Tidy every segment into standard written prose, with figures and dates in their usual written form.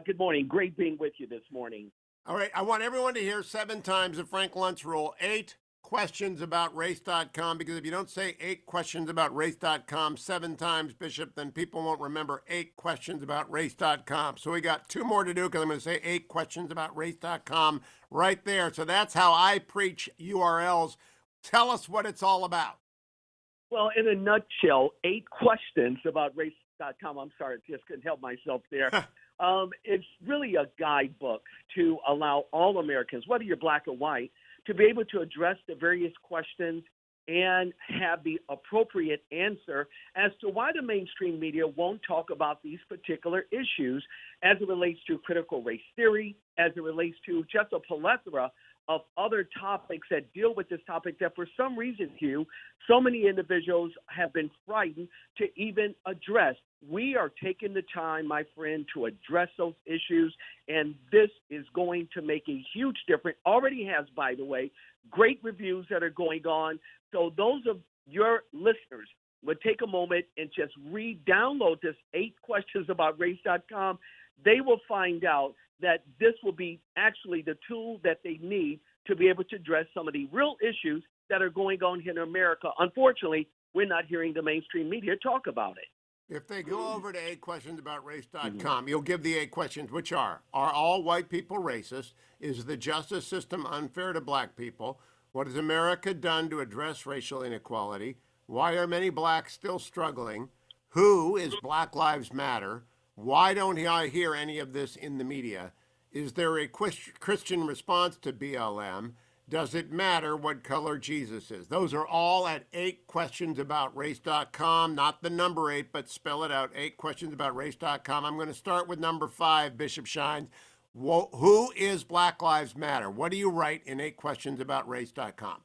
Good morning. Great being with you this morning. All right, I want everyone to hear 7 times the Frank Luntz rule. 8 questions about race.com, because if you don't say 8 questions about race.com 7 times, Bishop, then people won't remember 8 questions about race.com. So we got 2 more to do because I'm going to say 8 questions about race.com right there. So that's how I preach URLs. Tell us what it's all about. Well, in a nutshell, 8 questions about race.com. I'm sorry, I just couldn't help myself there. It's really a guidebook to allow all Americans, whether you're black or white, to be able to address the various questions and have the appropriate answer as to why the mainstream media won't talk about these particular issues as it relates to critical race theory, as it relates to just a plethora of other topics that deal with this topic that for some reason, Hugh, so many individuals have been frightened to even address. We are taking the time, my friend, to address those issues, and this is going to make a huge difference. Already has, by the way, great reviews that are going on. So those of your listeners would take a moment and just re-download this 8questionsabout.race.com. They will find out that this will be actually the tool that they need to be able to address some of the real issues that are going on here in America. Unfortunately, we're not hearing the mainstream media talk about it. If they go over to 8questionsabout.race.com, you'll give the 8 questions, which are all white people racist? Is the justice system unfair to black people? What has America done to address racial inequality? Why are many blacks still struggling? Who is Black Lives Matter? Why don't I hear any of this in the media? Is there a Christian response to BLM? Does it matter what color Jesus is? Those are all at 8questionsabout.race.com, not the number 8, but spell it out, 8questionsabout.race.com. I'm going to start with number 5, Bishop Shines. Who is Black Lives Matter? What do you write in 8questionsabout.race.com?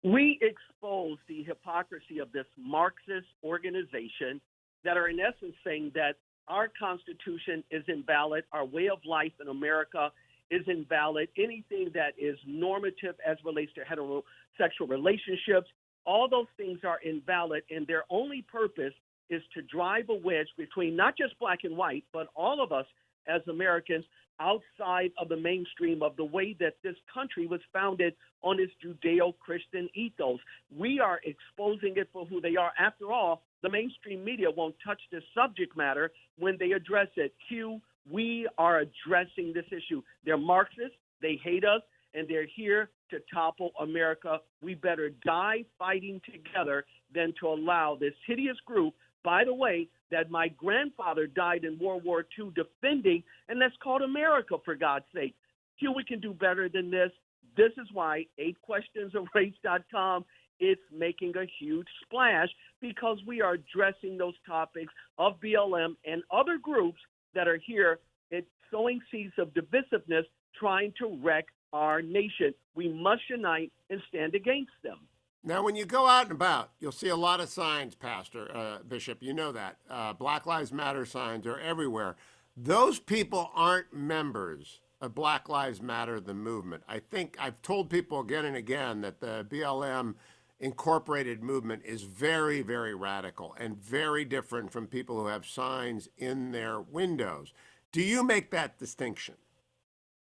We expose the hypocrisy of this Marxist organization that are in essence saying that our Constitution is invalid, our way of life in America is invalid, anything that is normative as relates to heterosexual relationships, all those things are invalid, and their only purpose is to drive a wedge between not just black and white, but all of us as Americans outside of the mainstream of the way that this country was founded on its Judeo-Christian ethos. We are exposing it for who they are. After all, the mainstream media won't touch this subject matter when they address it. Q, we are addressing this issue. They're Marxists, they hate us, and they're here to topple America. We better die fighting together than to allow this hideous group, by the way, that my grandfather died in World War II defending, and that's called America, for God's sake. Q, we can do better than this. This is why 8questionsabout.race.com is making a huge splash, because we are addressing those topics of BLM and other groups that are here at sowing seeds of divisiveness, trying to wreck our nation. We must unite and stand against them. Now, when you go out and about, you'll see a lot of signs, Pastor, Bishop. You know that. Black Lives Matter signs are everywhere. Those people aren't members of Black Lives Matter, the movement. I think I've told people again and again that the BLM Incorporated movement is very, very radical and very different from people who have signs in their windows. Do you make that distinction?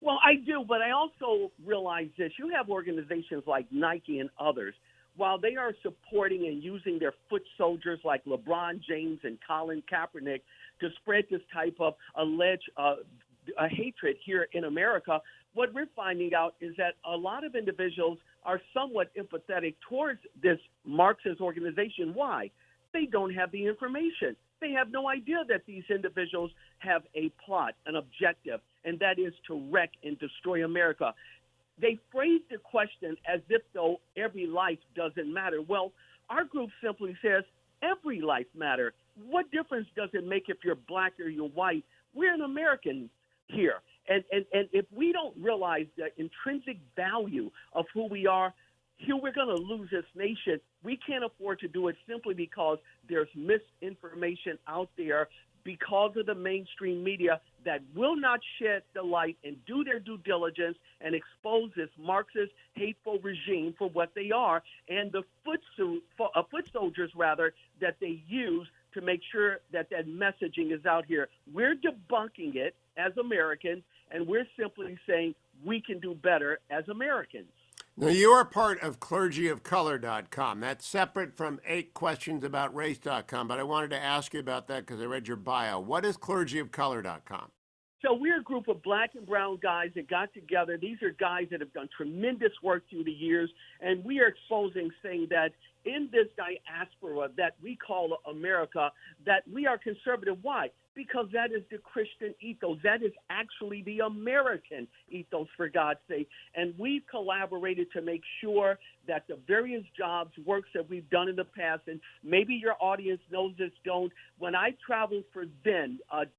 Well, I do, but I also realize this. You have organizations like Nike and others. While they are supporting and using their foot soldiers like LeBron James and Colin Kaepernick to spread this type of alleged hatred here in America, what we're finding out is that a lot of individuals are somewhat empathetic towards this Marxist organization. Why? They don't have the information. They have no idea that these individuals have a plot, an objective, and that is to wreck and destroy America. They phrase the question as if though every life doesn't matter. Well, our group simply says every life matters. What difference does it make if you're black or you're white? We're an American here. And if we don't realize the intrinsic value of who we are, here we're going to lose this nation. We can't afford to do it simply because there's misinformation out there because of the mainstream media that will not shed the light and do their due diligence and expose this Marxist, hateful regime for what they are, and the foot soldiers, rather, that they use to make sure that that messaging is out here. We're debunking it as Americans, and we're simply saying we can do better as Americans. Now, you are part of clergyofcolor.com. That's separate from 8questionsaboutace.com, but I wanted to ask you about that because I read your bio. What is clergyofcolor.com? So we're a group of black and brown guys that got together. These are guys that have done tremendous work through the years, and we are exposing, saying that in this diaspora that we call America, that we are conservative. Why? Because that is the Christian ethos. That is actually the American ethos, for God's sake. And we've collaborated to make sure that the various jobs, works that we've done in the past, and maybe your audience knows this, don't. When I traveled for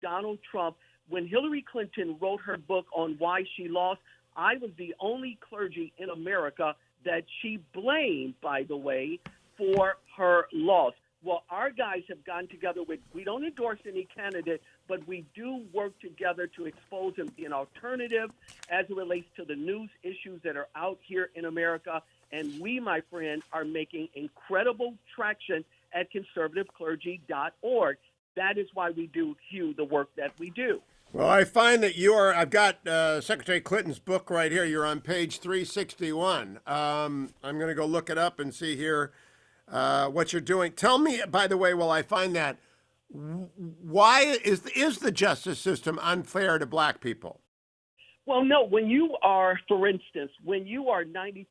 Donald Trump, when Hillary Clinton wrote her book on why she lost, I was the only clergy in America that she blamed, by the way, for her loss. Well, our guys have gotten together with, we don't endorse any candidate, but we do work together to expose and be an alternative as it relates to the news issues that are out here in America. And we, my friend, are making incredible traction at conservativeclergy.org. That is why we do, Hugh, the work that we do. Well, I find that I've got Secretary Clinton's book right here. You're on page 361. I'm going to go look it up and see here what you're doing. Tell me, by the way, while I find that, why is the justice system unfair to black people? Well, no, when you are, for instance, when you are 95%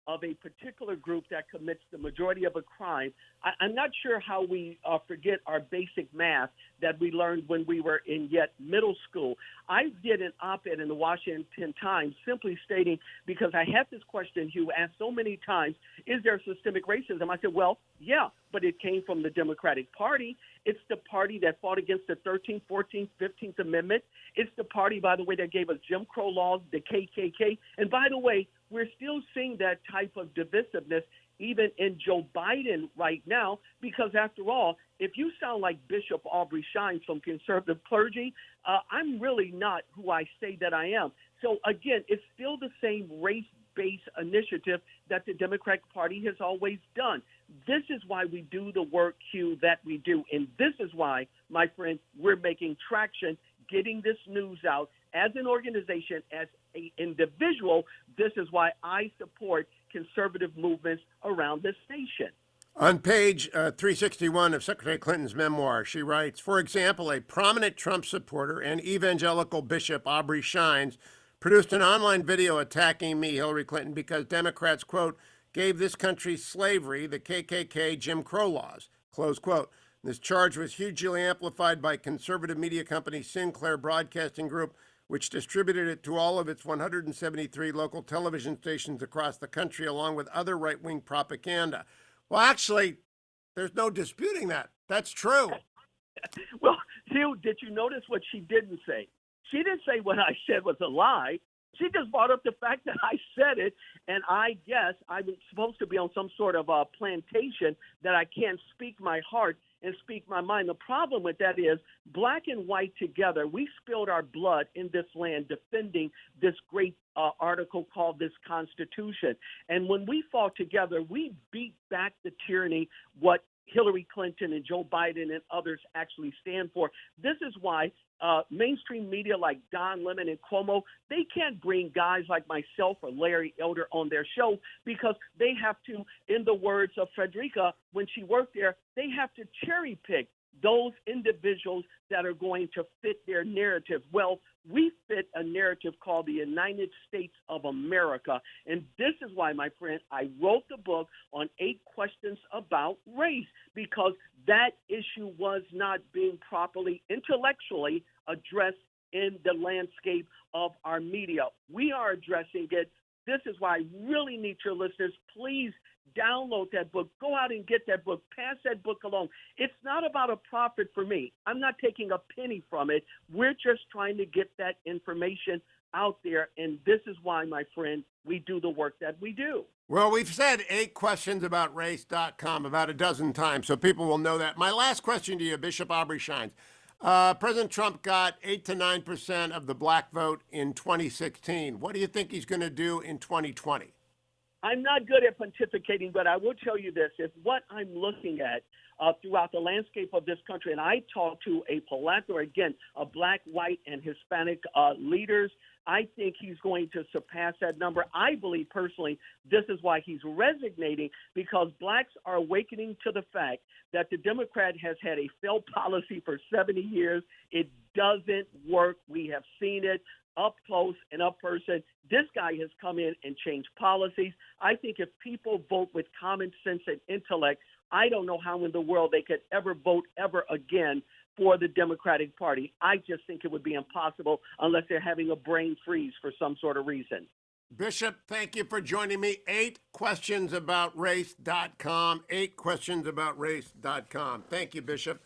of a particular group that commits the majority of a crime, I'm not sure how we forget our basic math that we learned when we were in yet middle school. I did an op-ed in the Washington Times simply stating, because I had this question, Hugh, asked so many times, is there systemic racism? I said, well, yeah, but it came from the Democratic Party. It's the party that fought against the 13th, 14th, 15th Amendment. It's the party, by the way, that gave us Jim Crow laws, the KKK. And by the way, we're still seeing that type of divisiveness even in Joe Biden right now, because after all, if you sound like Bishop Aubrey Shines from conservative clergy, I'm really not who I say that I am. So again, it's still the same race-based initiative that the Democratic Party has always done. This is why we do the work, Hugh, that we do. And this is why, my friend, we're making traction, getting this news out as an organization, as an individual. This is why I support conservative movements around this nation. On page 361 of Secretary Clinton's memoir, she writes, for example, a prominent Trump supporter and evangelical Bishop Aubrey Shines produced an online video attacking me, Hillary Clinton, because Democrats, quote, gave this country slavery, the KKK, Jim Crow laws, close quote. This charge was hugely amplified by conservative media company Sinclair Broadcasting Group, which distributed it to all of its 173 local television stations across the country, along with other right-wing propaganda. Well, actually, there's no disputing that. That's true. Well, Hugh, did you notice what she didn't say? She didn't say what I said was a lie. She just brought up the fact that I said it, and I guess I'm supposed to be on some sort of a plantation that I can't speak my heart and speak my mind. The problem with that is black and white together, we spilled our blood in this land defending this great article called this Constitution. And when we fought together, we beat back the tyranny, what Hillary Clinton and Joe Biden and others actually stand for. This is why mainstream media like Don Lemon and Cuomo, they can't bring guys like myself or Larry Elder on their show because they have to, in the words of Frederica, when she worked there, they have to cherry pick those individuals that are going to fit their narrative. Well, we fit a narrative called the United States of America. And this is why, my friend, I wrote the book on 8 questions about race, because that issue was not being properly intellectually addressed in the landscape of our media. We are addressing it. This is why I really need your listeners, please download that book. Go out and get that book. Pass that book along. It's not about a profit for me. I'm not taking a penny from it. We're just trying to get that information out there. And this is why, my friend, we do the work that we do. Well, we've said 8questionsaboutace.com about a dozen times, so people will know that. My last question to you, Bishop Aubrey Shines. President Trump got 8 to 9% of the black vote in 2016. What do you think he's going to do in 2020? I'm not good at pontificating, but I will tell you this. If what I'm looking at throughout the landscape of this country. And I talked to a plethora, again, of black, white, and Hispanic leaders. I think he's going to surpass that number. I believe personally this is why he's resignating, because blacks are awakening to the fact that the Democrat has had a failed policy for 70 years. It doesn't work. We have seen it up close and up person. This guy has come in and changed policies. I think if people vote with common sense and intellect, I don't know how in the world they could ever vote ever again for the Democratic Party. I just think it would be impossible unless they're having a brain freeze for some sort of reason. Bishop, thank you for joining me. 8questionsaboutRace.com. 8questionsaboutRace.com. Thank you, Bishop.